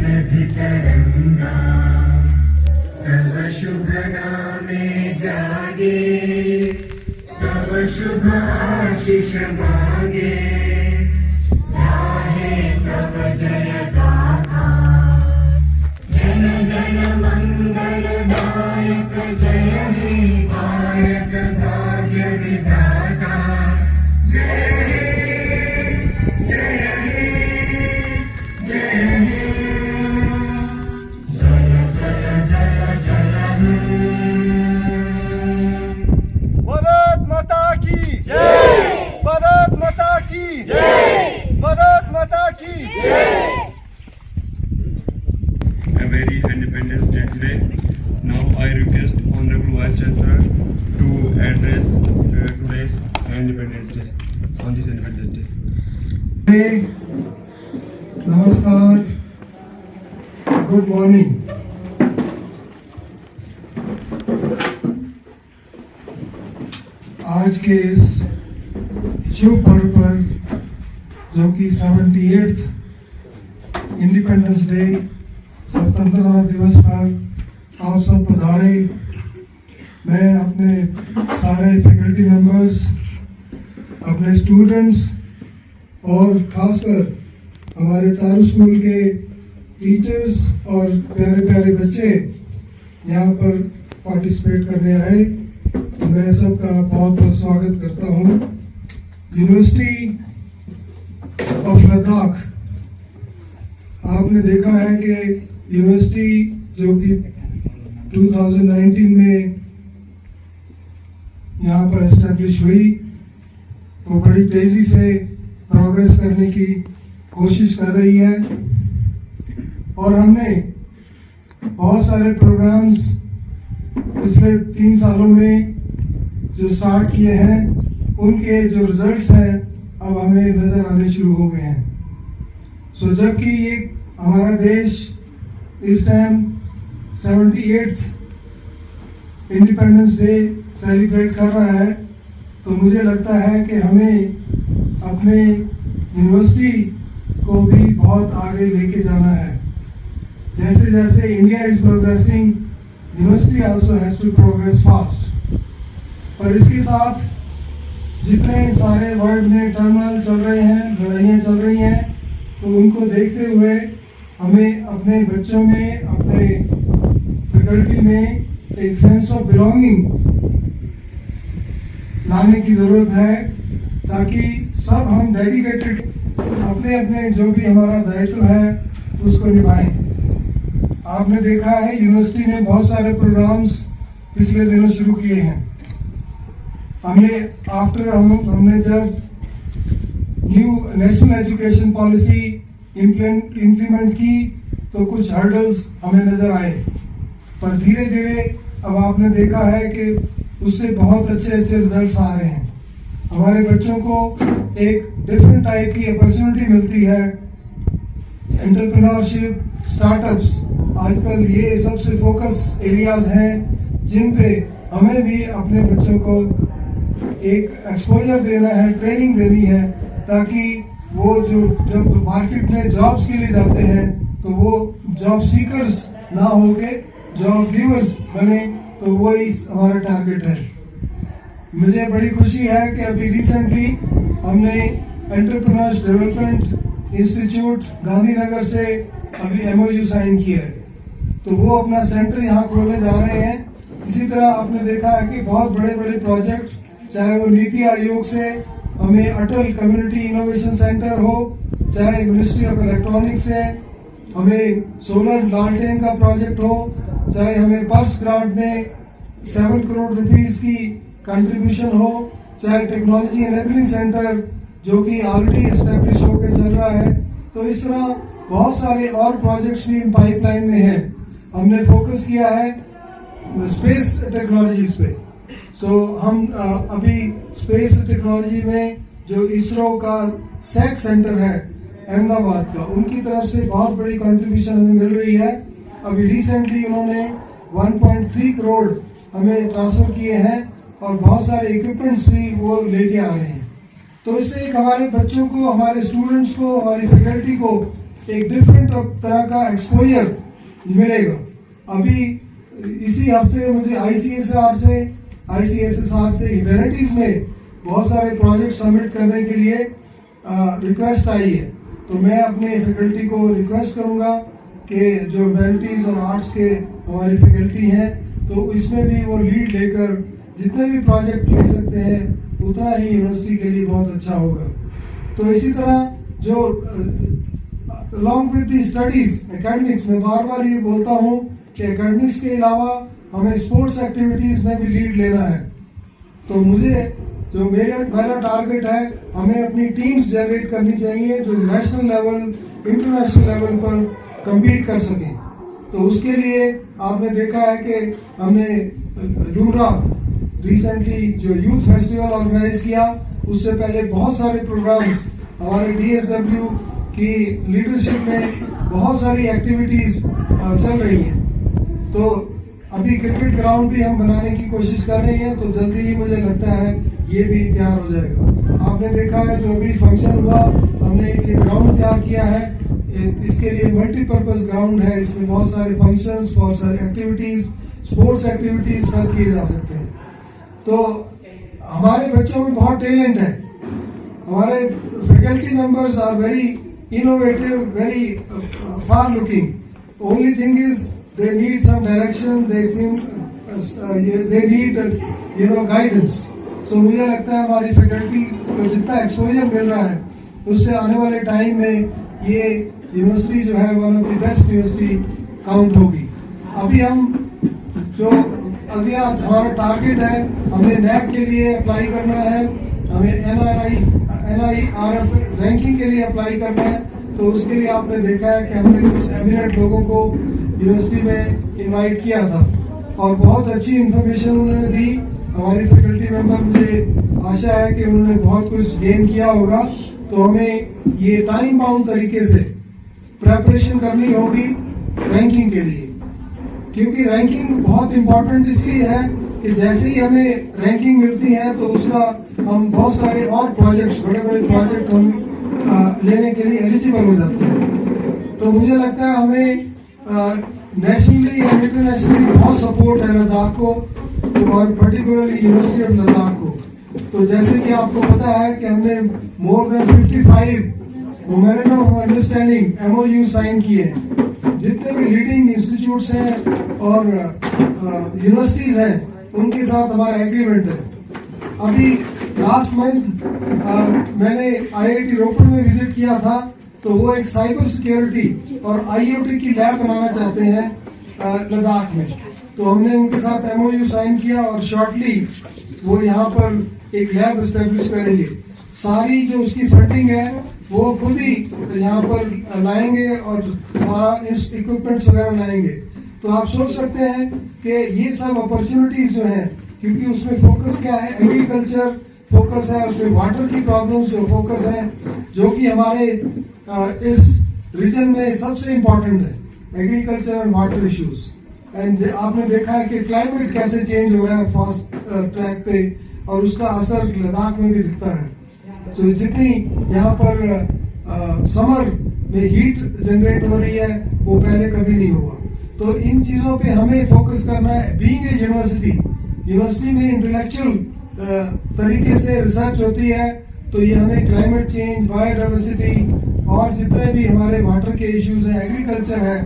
जलधि तरंगा तव शुभ नामे जागे तव शुभ आशीष मांगे गाहे तव जय गाथा जन गण मंगल दायक जय हे भारत भाग्य विधाता जय हे जय हे जय हे जय जय जय जय हे भारत माता की जय भारत माता की जय भारत माता की जय A very Independence Day today. Now I request Honorable Vice Chancellor to address today's Independence Day, on this Independence Day. नमस्कार, गुड मॉर्निंग। आज के इस शुभ पर्व पर जो कि 78th इंडिपेंडेंस डे स्वतंत्रता दिवस पर आप सब पधारे। मैं अपने सारे फैकल्टी मेंबर्स, अपने स्टूडेंट्स और खासकर हमारे तारू स्कूल के टीचर्स और प्यारे प्यारे बच्चे यहाँ पर पार्टिसिपेट करने आए, तो मैं सबका बहुत बहुत स्वागत करता हूँ। यूनिवर्सिटी ऑफ लद्दाख, आपने देखा है कि यूनिवर्सिटी जो कि 2019 में यहाँ पर एस्टेब्लिश हुई, वो बड़ी तेजी से प्रोग्रेस करने की कोशिश कर रही है और हमने बहुत सारे प्रोग्राम्स पिछले 3 सालों में जो स्टार्ट किए हैं, उनके जो रिजल्ट्स हैं अब हमें नजर आने शुरू हो गए हैं। सो जबकि ये हमारा देश इस time 78th independence day celebrate कर रहा है, तो मुझे लगता है कि हमें अपने यूनिवर्सिटी को भी बहुत आगे लेके जाना है। जैसे जैसे India is progressing, university also has to progress fast. पर इसके साथ जितने सारे वर्ल्ड में टर्मोइल चल रहे हैं, लड़ाइयाँ चल रही हैं, तो उनको देखते हुए हमें अपने बच्चों में, अपने फैकल्टी में एक सेंस ऑफ बिलोंगिंग लाने की जरूरत है, ताकि सब हम डेडिकेटेड अपने अपने जो भी हमारा दायित्व है उसको निभाएं। आपने देखा है यूनिवर्सिटी ने बहुत सारे प्रोग्राम्स पिछले दिनों शुरू किए हैं। हमने जब new national education policy implement की तो कुछ हर्डल्स हमें नजर आए, पर धीरे धीरे अब आपने देखा है कि उससे बहुत अच्छे अच्छे रिजल्ट्स आ रहे हैं। हमारे बच्चों को एक डिफरेंट टाइप की अपॉर्चुनिटी मिलती है। एंटरप्रेन्योरशिप, स्टार्टअप्स, आजकल ये सबसे फोकस एरियाज हैं जिन पे हमें भी अपने बच्चों को एक एक्सपोजर देना है, ट्रेनिंग देनी है, ताकि वो जो जब मार्केट में जॉब्स के लिए जाते हैं तो वो जॉब सीकर्स ना होके जॉब गिवर्स बने, तो वही हमारा टारगेट है। मुझे बड़ी खुशी है कि अभी रिसेंटली हमने एंटरप्रेन्योर्स डेवलपमेंट इंस्टीट्यूट गांधीनगर से अभी MOU साइन किया है, तो वो अपना सेंटर यहाँ खोलने जा रहे हैं। इसी तरह आपने देखा है कि बहुत बड़े बड़े प्रोजेक्ट, चाहे वो नीति आयोग से हमें अटल कम्युनिटी इनोवेशन सेंटर हो, चाहे मिनिस्ट्री ऑफ इलेक्ट्रॉनिक्स से हमें सोलर लालटेन का प्रोजेक्ट हो, चाहे हमें पर्स ग्रांट में 7 करोड़ रुपीस की कंट्रीब्यूशन हो, चाहे टेक्नोलॉजी एनेबलिंग सेंटर जो कि ऑलरेडी एस्टेब्लिश होकर चल रहा है, तो इस तरह बहुत सारे और प्रोजेक्ट्स भी इन पाइपलाइन में हैं। हमने फोकस किया है स्पेस टेक्नोलॉजीज पे। सो हम अभी स्पेस टेक्नोलॉजी में जो इसरो का सैक सेंटर है अहमदाबाद का, उनकी तरफ से बहुत बड़ी कंट्रीब्यूशन हमें मिल रही है। अभी रिसेंटली उन्होंने 1.3 करोड़ हमें ट्रांसफर किए हैं और बहुत सारे इक्विपमेंट्स भी वो लेके आ रहे हैं। तो इससे एक हमारे बच्चों को, हमारे स्टूडेंट्स को, हमारी फैकल्टी को एक डिफरेंट तरह का एक्सपोजर मिलेगा। अभी इसी हफ्ते मुझे ICSR से ह्यूमैनिटीज में बहुत सारे प्रोजेक्ट सबमिट करने के लिए रिक्वेस्ट आई है। तो मैं अपने फैकल्टी को रिक्वेस्ट करूंगा कि जो ह्यूमैनिटीज और आर्ट्स के हमारी फैकल्टी हैं तो इसमें भी वो लीड लेकर जितने भी प्रोजेक्ट ले सकते हैं उतना ही यूनिवर्सिटी के लिए बहुत अच्छा होगा। तो इसी तरह जो along with the studies academics, में बार बार ये बोलता हूँ कि एकेडमिक्स के अलावा हमें स्पोर्ट्स एक्टिविटीज में भी लीड लेना है। तो मुझे जो मेरा टारगेट है, हमें अपनी टीम्स जनरेट करनी चाहिए जो नेशनल लेवल, इंटरनेशनल लेवल पर कम्पीट कर सकें। तो उसके लिए आपने देखा है कि हमने लुमरा रिसेंटली जो यूथ फेस्टिवल ऑर्गेनाइज किया, उससे पहले बहुत सारे प्रोग्राम्स हमारे DSW की लीडरशिप में बहुत सारी एक्टिविटीज चल रही हैं। तो अभी क्रिकेट ग्राउंड भी हम बनाने की कोशिश कर रहे हैं, तो जल्दी ही मुझे लगता है ये भी तैयार हो जाएगा। आपने देखा है जो अभी फंक्शन हुआ, हमने एक ग्राउंड तैयार किया है, इसके लिए मल्टीपर्पज ग्राउंड है, इसमें बहुत सारे फंक्शंस, बहुत सारे एक्टिविटीज, स्पोर्ट्स एक्टिविटीज सब किए जा सकते हैं। तो हमारे बच्चों में बहुत टैलेंट है। हमारे faculty members are very innovative, very far looking. Only thing is they need some direction, they need guidance. So मुझे लगता है हमारी फैकल्टी को जितना एक्सपोजर मिल रहा है उससे आने वाले टाइम में ये यूनिवर्सिटी जो है one of the best university count होगी। अभी हम जो अगला हमारा टारगेट है, हमें NAAC के लिए अप्लाई करना है, हमें NIRF रैंकिंग के लिए अप्लाई करना है। तो उसके लिए आपने देखा है कि हमने कुछ एमिनेंट लोगों को यूनिवर्सिटी में इनवाइट किया था और बहुत अच्छी इन्फॉर्मेशन उन्होंने दी। हमारी फैकल्टी मेंबर, मुझे आशा है कि उन्होंने बहुत कुछ गेन किया होगा। तो हमें ये टाइम बाउंड तरीके से प्रेपरेशन करनी होगी रैंकिंग के लिए, क्योंकि रैंकिंग बहुत इंपॉर्टेंट इसलिए है कि जैसे ही हमें रैंकिंग मिलती है तो उसका हम बहुत सारे और प्रोजेक्ट्स, बड़े बड़े प्रोजेक्ट हम लेने के लिए एलिजिबल हो जाते हैं। तो मुझे लगता है हमें नेशनली एंड इंटरनेशनली बहुत सपोर्ट है लद्दाख को, और पर्टिकुलरली यूनिवर्सिटी ऑफ लद्दाख को। तो जैसे कि आपको पता है कि हमने more than 55 memorandum of understanding MOU sign किए हैं। जितने भी लीडिंग इंस्टीट्यूट्स हैं और यूनिवर्सिटीज हैं उनके साथ हमारा एग्रीमेंट है। अभी लास्ट मंथ मैंने IIT रोपड़ में विजिट किया था, तो वो एक साइबर सिक्योरिटी और IoT की लैब बनाना चाहते हैं लद्दाख में। तो हमने उनके साथ MOU साइन किया और शॉर्टली वो यहाँ पर एक लैब एस्टेब्लिश करेंगे। सारी जो उसकी फंडिंग है वो खुद ही यहाँ पर लाएंगे और सारा इक्विपमेंट्स वगैरह लाएंगे। तो आप सोच सकते हैं कि ये सब अपॉर्चुनिटीज जो हैं, क्योंकि उसमें फोकस क्या है, एग्रीकल्चर फोकस है, उसमें वाटर की प्रॉब्लम्स जो फोकस है, जो कि हमारे इस रीजन में सबसे इम्पोर्टेंट है, agriculture and water issues. And आपने देखा है कि क्लाइमेट कैसे चेंज हो रहा है फास्ट ट्रैक पे, और उसका असर लद्दाख में भी दिखता है। तो जितनी यहाँ पर समर में हीट जनरेट हो रही है वो पहले कभी नहीं हुआ। तो इन चीजों पे हमें फोकस करना है। बीइंग ए यूनिवर्सिटी में इंटेलेक्चुअल तरीके से रिसर्च होती है, तो ये हमें क्लाइमेट चेंज, बायोडाइवर्सिटी और जितने भी हमारे वाटर के इश्यूज हैं, एग्रीकल्चर है।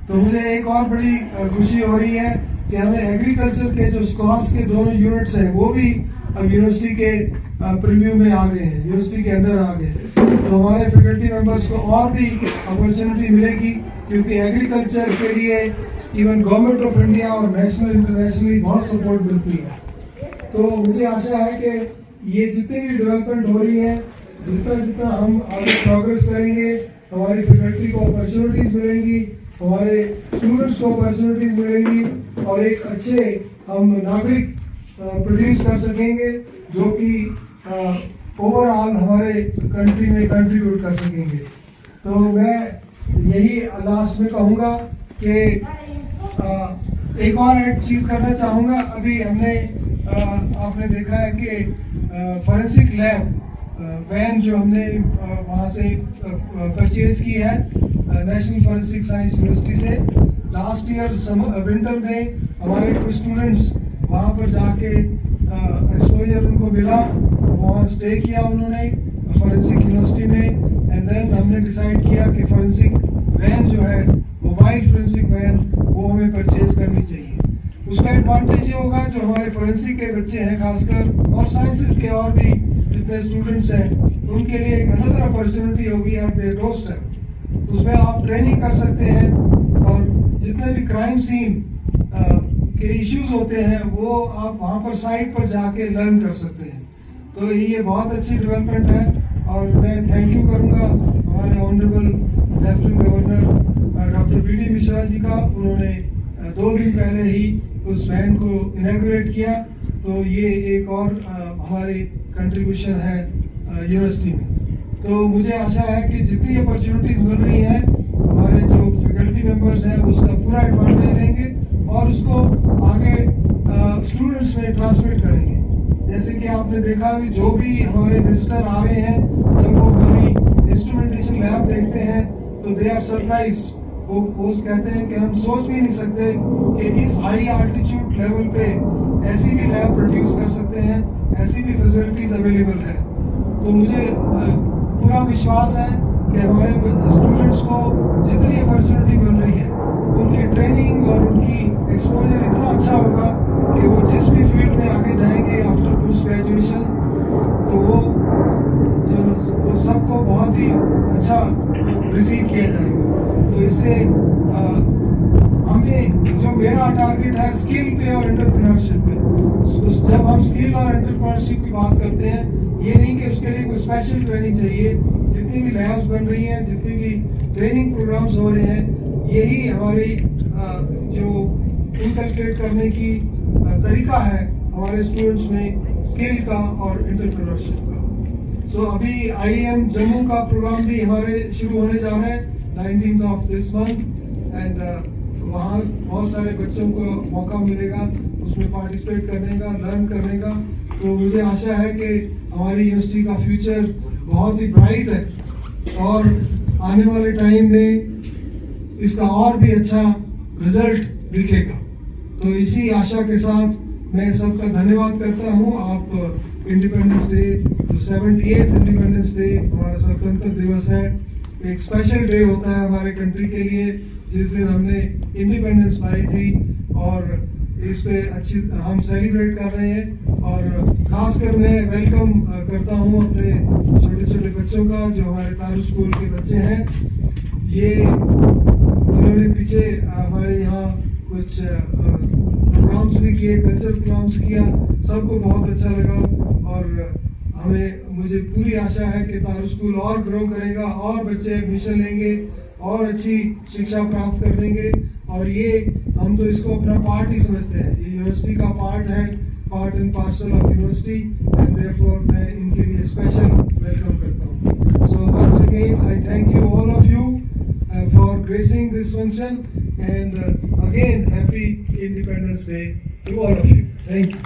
तो मुझे एक और बड़ी खुशी हो रही है कि हमें एग्रीकल्चर के जो स्कॉस के दोनों यूनिट्स हैं वो भी अब यूनिवर्सिटी के प्रीव्यू में आ गए हैं, यूनिवर्सिटी के अंडर आ गए हैं। तो हमारे फैकल्टी मेंबर्स को और भी अपॉर्चुनिटी मिलेगी, क्योंकि एग्रीकल्चर के लिए इवन गवर्नमेंट ऑफ इंडिया और नेशनल इंटरनेशनली बहुत सपोर्ट मिलती है। तो मुझे आशा है कि ये जितनी भी डेवलपमेंट हो रही है, जितना हम आगे प्रोग्रेस करेंगे, हमारी फैकल्टी को अपॉर्चुनिटीज मिलेंगी, हमारे स्टूडेंट्स को अपॉर्चुनिटीज मिलेंगी और एक अच्छे हम नागरिक प्रोड्यूस कर सकेंगे जो कि ओवरऑल हमारे कंट्री में कंट्रीब्यूट कर सकेंगे। तो मैं यही लास्ट में कहूँगा कि एक और ऐड चीज करना चाहूँगा। अभी हमने आपने देखा है कि फॉरेंसिक लैब वैन जो हमने वहाँ से परचेज की है, नेशनल फॉरेंसिक साइंस यूनिवर्सिटी से। लास्ट ईयर विंटर में हमारे कुछ स्टूडेंट्स वहाँ पर जाके एक्सपोजर उनको मिला, वहाँ स्टे किया उन्होंने फॉरेंसिक यूनिवर्सिटी में। एंड देन हमने डिसाइड किया कि फॉरेंसिक वैन जो है, मोबाइल फॉरेंसिक वैन, वो हमें परचेज करनी चाहिए। उसका एडवांटेज ये होगा, जो हमारे फॉरेंसिक के बच्चे हैं खासकर, और साइंसेज के और भी जितने स्टूडेंट्स हैं, उनके लिए एक अनदर अपॉर्चुनिटी होगी एट देयर डोरस्टेप। उसमें आप ट्रेनिंग कर सकते हैं और जितने भी क्राइम सीन के इश्यूज होते हैं वो आप वहाँ पर साइट पर जाके लर्न कर सकते हैं। तो ये बहुत अच्छी डेवलपमेंट है और मैं थैंक यू करूँगा हमारे honourable lieutenant governor doctor B D. Mishra ji का। उन्होंने 2 दिन पहले ही उस वैन को इनॉग्रेट किया, तो ये एक और हमारी कंट्रीब्यूशन है यूनिवर्सिटी में। तो मुझे आशा है कि जितनी अपॉर्चुनिटीज मिल रही हैं, हमारे जो फैकल्टी मेंबर्स हैं उसका पूरा एडवांटेज लेंगे और उसको आगे स्टूडेंट्स में ट्रांसमिट करेंगे। जैसे कि आपने देखा भी, जो भी हमारे विजिटर आ रहे हैं, जब वो हमारी इंस्ट्रूमेंटेशन लैब देखते हैं तो दे आर सरप्राइज्ड। वो कहते हैं कि हम सोच भी नहीं सकते कि इस हाई आल्टीट्यूड लेवल पे ऐसी भी लैब प्रोड्यूस कर सकते हैं, ऐसी भी फैसिलिटीज अवेलेबल है। तो मुझे पूरा विश्वास है कि हमारे स्टूडेंट्स को जितनी अपॉर्चुनिटी मिल रही है, उनकी ट्रेनिंग और उनकी एक्सपोजर इतना अच्छा होगा कि वो जिस भी फील्ड में आगे जाएंगे आफ्टर पोस्ट ग्रेजुएशन, तो वो सबको बहुत ही अच्छा रिसीव किया जाएगा। तो इससे हमें, जो मेरा टारगेट है स्किल पे और एंटरप्रेन्योरशिप पे, जब हम स्किल और एंटरप्रेन्योरशिप की बात करते हैं, ये नहीं कि उसके लिए कोई स्पेशल ट्रेनिंग चाहिए। जितनी भी लैब्स बन रही हैं, जितनी भी ट्रेनिंग प्रोग्राम्स हो रहे हैं, यही हमारी जो इनकलकेट करने की तरीका है हमारे स्टूडेंट्स में स्किल का और एंटरप्रेन्योरशिप का। सो अभी IIM जम्मू का प्रोग्राम भी हमारे शुरू होने जा रहे हैं 19th of this month, and वहाँ बहुत सारे बच्चों को मौका मिलेगा उसमें पार्टिसिपेट करने का, लर्न करने का। तो मुझे आशा है कि हमारी यूनिवर्सिटी का फ्यूचर बहुत ही ब्राइट है और आने वाले टाइम में इसका और भी अच्छा रिजल्ट दिखेगा। तो इसी आशा के साथ मैं सबका धन्यवाद करता हूँ। आप independence day, 78th independence day, हमारा स्वतंत्रता दिवस है, एक स्पेशल डे होता है हमारे कंट्री के लिए, जिस दिन हमने इंडिपेंडेंस पाई थी और इस पे अच्छी हम सेलिब्रेट कर रहे हैं। और खासकर मैं वेलकम करता हूँ अपने छोटे छोटे बच्चों का, जो हमारे तारू स्कूल के बच्चे हैं। ये उन्होंने पीछे हमारे यहाँ कुछ प्रोग्राम्स भी किए, कल्चर प्रोग्राम्स किया, सबको बहुत अच्छा लगा। और मुझे पूरी आशा है कि तारू स्कूल और ग्रो करेगा, और बच्चे एडमिशन लेंगे और अच्छी शिक्षा प्राप्त कर लेंगे। और ये हम तो इसको अपना पार्ट ही समझते हैं, ये यूनिवर्सिटी का पार्ट है, part and parcel of university, and therefore मैं इनके लिए स्पेशल वेलकम करता हूँ। So once again I thank you all of you for gracing this function, and again happy independence day to all of you. Thank you.